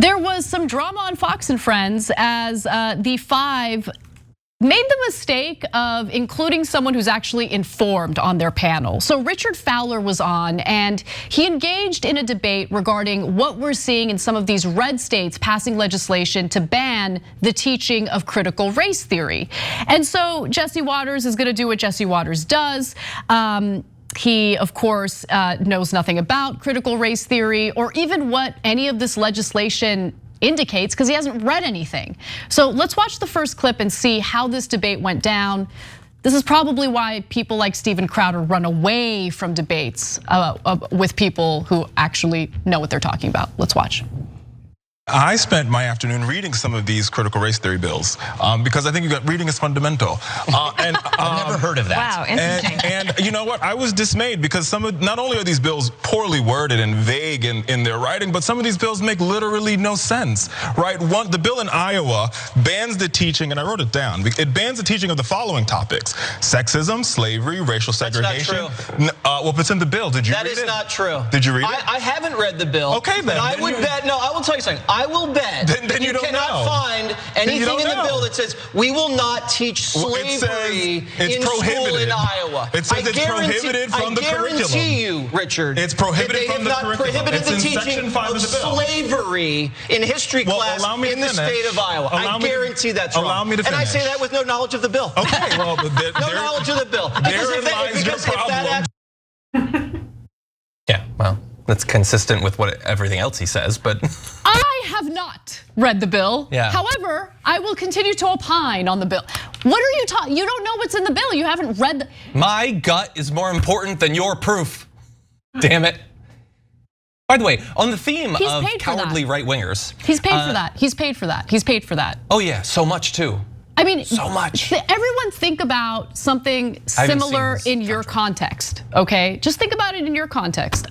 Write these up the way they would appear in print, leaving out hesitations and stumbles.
There was some drama on Fox and Friends as the five made the mistake of including someone who's actually informed on their panel. So Richard Fowler was on and he engaged in a debate regarding what we're seeing in some of these red states passing legislation to ban the teaching of critical race theory. And so Jesse Watters is gonna do what Jesse Watters does. He, of course, knows nothing about critical race theory or even what any of this legislation indicates because he hasn't read anything. So let's watch the first clip and see how this debate went down. This is probably why people like Steven Crowder run away from debates with people who actually know what they're talking about. Let's watch. I spent my afternoon reading some of these critical race theory bills because I think reading is fundamental. And I've never heard of that. Wow, interesting. And you know what? I was dismayed because not only are these bills poorly worded and vague in their writing, but some of these bills make literally no sense, right? The bill in Iowa bans the teaching, and I wrote it down. It bans the teaching of the following topics: sexism, slavery, racial segregation. That's not true. Well, it's in the bill. Did you read it? That is not true. Did you read it? I haven't read the bill. Okay, then. But I would bet. No, I will tell you something. I will bet then you don't cannot know. find anything in the bill that says we will not teach slavery in school in Iowa. It says it's prohibited from the curriculum. I guarantee you, Richard, it's prohibited from the curriculum. Prohibited it's the in teaching section 5 of of the bill. Slavery in history class in the state of Iowa. I guarantee that's wrong. Allow me to finish. And I say that with no knowledge of the bill. Okay, well, no knowledge of the bill. Therein lies your problem. Yeah, well, that's consistent with everything else he says, but I have not read the bill. Yeah. However, I will continue to opine on the bill. What are you talking? You don't know what's in the bill. You haven't read. My gut is more important than your proof. Damn it. By the way, on the theme of cowardly right-wingers. He's paid for that. He's paid for that. He's paid for that. Oh yeah, so much too. I mean, so much. Everyone think about something similar in your context, okay? Just think about it in your context.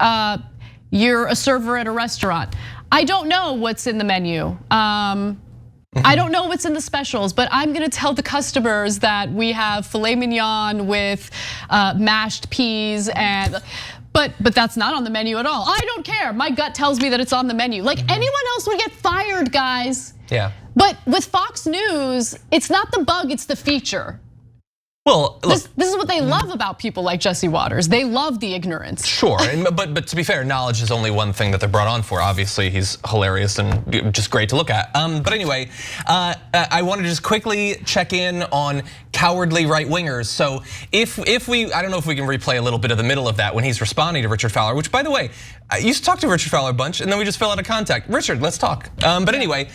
You're a server at a restaurant. I don't know what's in the menu. I don't know what's in the specials, but I'm gonna tell the customers that we have filet mignon with mashed peas but that's not on the menu at all. I don't care. My gut tells me that it's on the menu. Like anyone else would get fired, guys. Yeah. But with Fox News, it's not the bug, it's the feature. Well, look, this is what they love about people like Jesse Watters. They love the ignorance. Sure, but to be fair, knowledge is only one thing that they're brought on for. Obviously, he's hilarious and just great to look at. But anyway, I want to just quickly check in on cowardly right-wingers. So if we, I don't know if we can replay a little bit of the middle of that when he's responding to Richard Fowler, which by the way, I used to talk to Richard Fowler a bunch and then we just fell out of contact. Richard, let's talk. But anyway,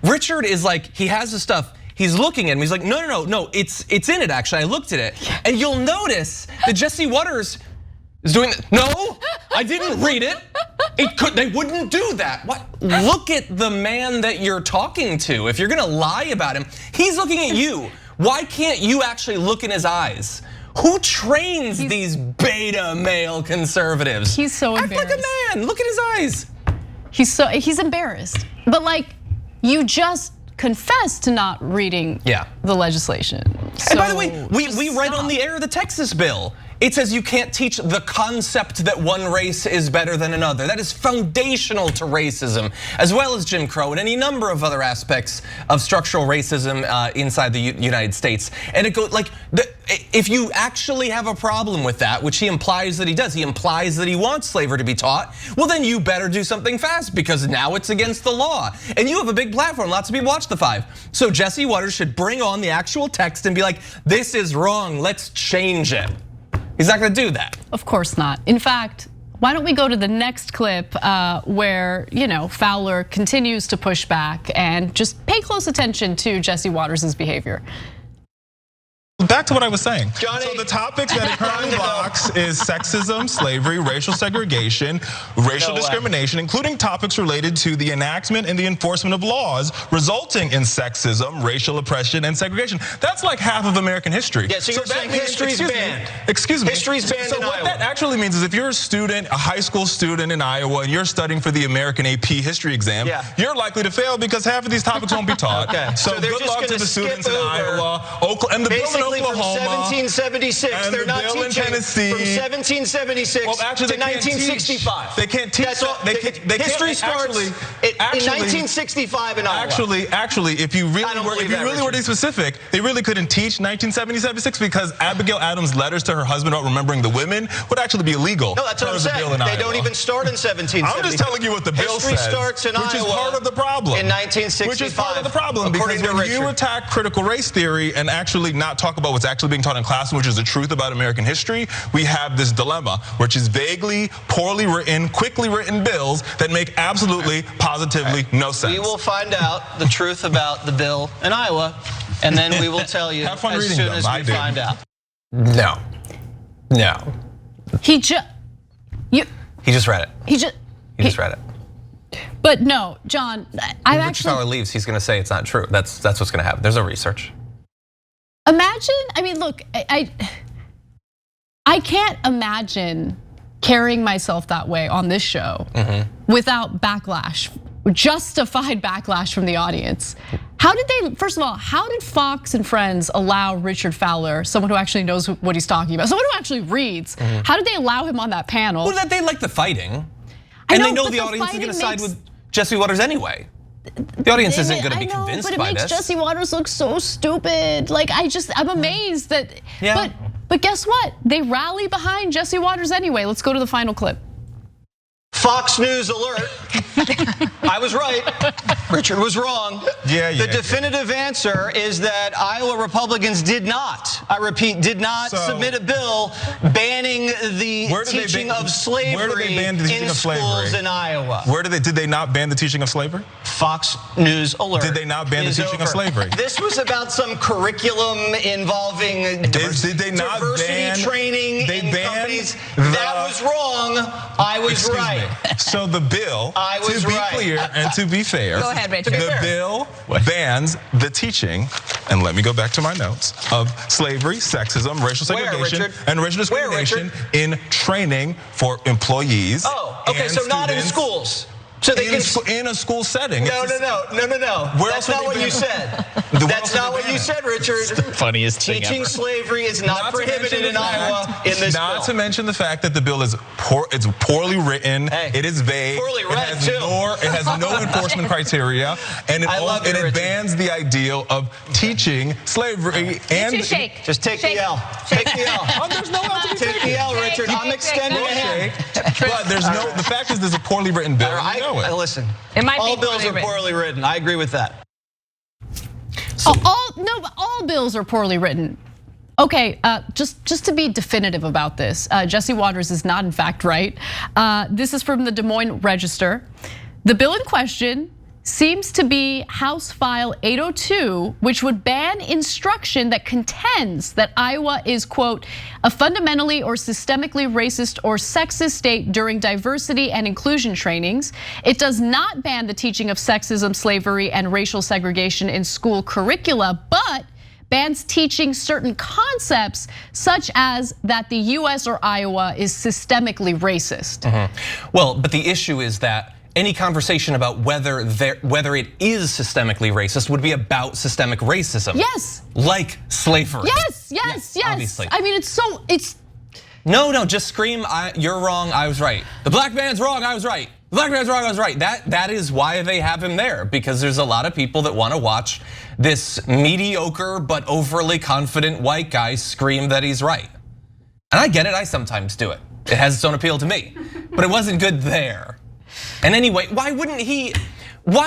Richard is like, he has the stuff. He's looking at him, he's like, no, it's in it actually, I looked at it. And you'll notice that Jesse Watters is doing that. No, I didn't read it. They wouldn't do that. What? Look at the man that you're talking to. If you're gonna lie about him, he's looking at you. Why can't you actually look in his eyes? Who trains these beta male conservatives? He's so embarrassed. Act like a man, look at his eyes. He's embarrassed. But like, you just confessed to not reading the legislation. And by the way, we read on the air the Texas bill. It says you can't teach the concept that one race is better than another. That is foundational to racism, as well as Jim Crow and any number of other aspects of structural racism inside the United States. And it goes like, if you actually have a problem with that, which he implies that he does, he implies that he wants slavery to be taught, well then you better do something fast because now it's against the law. And you have a big platform, lots of people watch the Five. So Jesse Watters should bring on the actual text and be like, this is wrong, let's change it. He's not gonna do that. Of course not. In fact, why don't we go to the next clip where Fowler continues to push back and just pay close attention to Jesse Watters' behavior. Back to what I was saying. Johnny. So the topics that it currently blocks is sexism, slavery, racial segregation, racial discrimination, including topics related to the enactment and the enforcement of laws resulting in sexism, racial oppression, and segregation. That's like half of American history. Yeah, so you're saying history's banned. Excuse me. History's banned in Iowa. So what that actually means is if you're a student, a high school student in Iowa, and you're studying for the American AP history exam, you're likely to fail because half of these topics won't be taught. Okay. So good luck to the students in Iowa, Oakland, and the bill in Oklahoma, 1776. and They're the not bill in teaching Tennessee. from 1776 Well, actually, to 1965. They can't teach. History starts in 1965 in Iowa. Actually, if you really were to be specific, they really couldn't teach 1976 because Abigail Adams' letters to her husband about remembering the women would actually be illegal. No, that's what I'm saying. They don't even start in 1776. I'm just telling you what the bill says. History starts in Iowa, which is part of the problem. In 1965. Which is part of the problem, because when you attack critical race theory and actually not talk about what's actually being taught in class, which is the truth about American history, we have this dilemma, which is vaguely, poorly written, quickly written bills that make absolutely, positively no sense. We will find out the truth about the bill in Iowa, and then we will tell you as soon as we find out. No. He just read it. He just read it. But no, John, When Richard Fowler leaves, he's going to say it's not true. That's what's going to happen. There's no research. Imagine, I mean, look, I can't imagine carrying myself that way on this show without backlash, justified backlash from the audience. How did they, first of all, how did Fox and Friends allow Richard Fowler, someone who actually knows what he's talking about, someone who actually reads, how did they allow him on that panel? Well, that they like the fighting. And they know the audience is going to side with Jesse Waters anyway. The audience isn't going to be convinced by this. But it makes Jesse Waters look so stupid. Like, I'm amazed that, but guess what? They rally behind Jesse Waters anyway. Let's go to the final clip. Fox News alert. I was right. Richard was wrong. The definitive answer is that Iowa Republicans did not, I repeat, did not submit a bill banning the teaching of slavery in schools in Iowa. Did they not ban the teaching of slavery? Fox News alert. Did they not ban the teaching of slavery? This was about some curriculum involving diversity training in companies. That was wrong. I was right. So the bill, to be clear and to be fair, go ahead, Richard. The bill bans the teaching, and let me go back to my notes, of slavery, sexism, racial segregation, and racial discrimination in training for employees. Oh, okay, so not in schools. So they in a school setting. No. That's not what you said. That's not what you said, Richard. Funniest thing Teaching ever. slavery is not prohibited in Iowa in this bill. Not to mention the fact that the bill is it's poorly written. It is vague. Poorly read too. It has no enforcement criteria, and it bans the ideal of teaching slavery and just take the L. Take the L. There's no L to be taken. Take the L, Richard. I'm extending it. But there's no. The fact is, there's a poorly written bill. Listen, it might all be bills are poorly written. I agree with that. All bills are poorly written. Okay, just to be definitive about this, Jesse Waters is not in fact right. This is from the Des Moines Register. The bill in question seems to be House File 802, which would ban instruction that contends that Iowa is, quote, a fundamentally or systemically racist or sexist state during diversity and inclusion trainings. It does not ban the teaching of sexism, slavery, and racial segregation in school curricula, but bans teaching certain concepts such as that the US or Iowa is systemically racist. Well, but the issue is that any conversation about whether it is systemically racist would be about systemic racism. Yes. Like slavery. Yes. Obviously. I mean, it's. No, just scream, you're wrong, I was right. The black man's wrong, I was right. The black man's wrong, I was right. That is why they have him there, because there's a lot of people that want to watch this mediocre but overly confident white guy scream that he's right. And I get it, I sometimes do it. It has its own appeal to me, but it wasn't good there. And anyway, why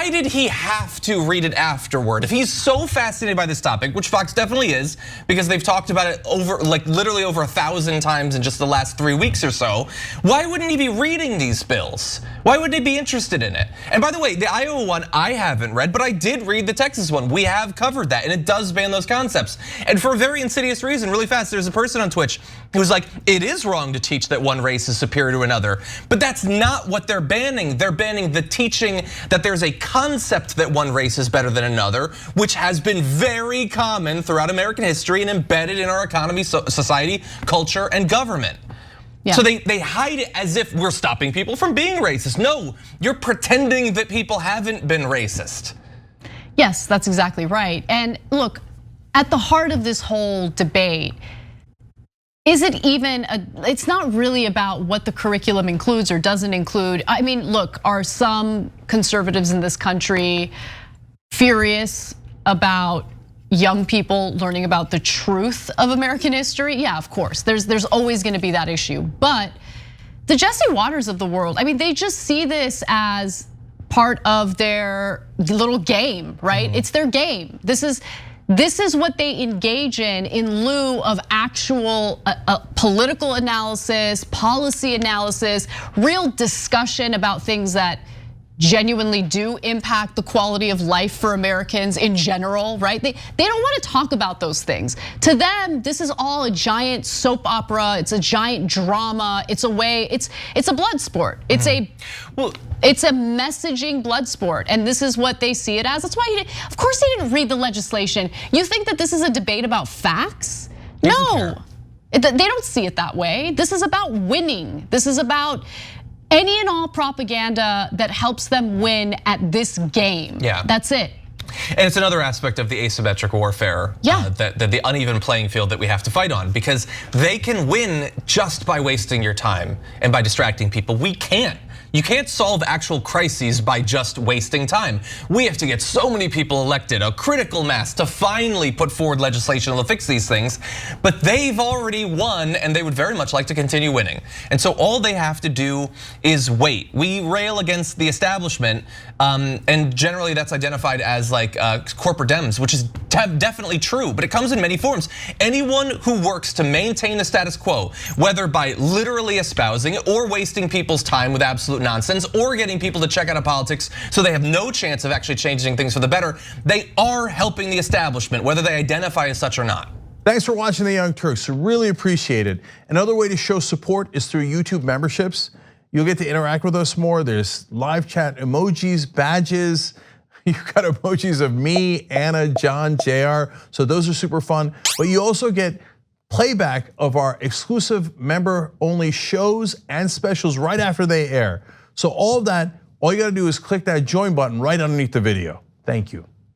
did he have to read it afterward? If he's so fascinated by this topic, which Fox definitely is, because they've talked about it literally over 1,000 times in just the last 3 weeks or so, why wouldn't he be reading these bills? Why would they be interested in it? And by the way, the Iowa one I haven't read, but I did read the Texas one. We have covered that, and it does ban those concepts. And for a very insidious reason, really fast, there's a person on Twitch who's like, it is wrong to teach that one race is superior to another, but that's not what they're banning. They're banning the teaching that there's a concept that one race is better than another, which has been very common throughout American history and embedded in our economy, society, culture, and government. So they hide it as if we're stopping people from being racist. No, you're pretending that people haven't been racist. Yes, that's exactly right. And look, at the heart of this whole debate, is it even, it's not really about what the curriculum includes or doesn't include. I mean, look, are some conservatives in this country furious about young people learning about the truth of American history? Yeah, of course, there's always gonna be that issue. But the Jesse Waters of the world, I mean, they just see this as part of their little game, right? It's their game. This is what they engage in lieu of actual political analysis, policy analysis, real discussion about things that genuinely do impact the quality of life for Americans in general, right? They don't want to talk about those things. To them, this is all a giant soap opera. It's a giant drama. It's a way. It's a blood sport. It's it's a messaging blood sport, and this is what they see it as. That's why of course he didn't read the legislation. You think that this is a debate about facts? No, they don't see it that way. This is about winning. This is about any and all propaganda that helps them win at this game. Yeah, that's it. And it's another aspect of the asymmetric warfare, that the uneven playing field that we have to fight on, because they can win just by wasting your time and by distracting people. We can't. You can't solve actual crises by just wasting time. We have to get so many people elected, a critical mass, to finally put forward legislation to fix these things. But they've already won, and they would very much like to continue winning. And so all they have to do is wait. We rail against the establishment, and generally that's identified as like corporate Dems, which is definitely true, but it comes in many forms. Anyone who works to maintain the status quo, whether by literally espousing it or wasting people's time with absolute nonsense or getting people to check out of politics so they have no chance of actually changing things for the better, they are helping the establishment, whether they identify as such or not. Thanks for watching The Young Turks, really appreciate it. Another way to show support is through YouTube memberships. You'll get to interact with us more. There's live chat emojis, badges. You've got emojis of me, Anna, John, JR. So those are super fun. But you also get playback of our exclusive member-only shows and specials right after they air. So all of that, all you gotta do is click that join button right underneath the video. Thank you.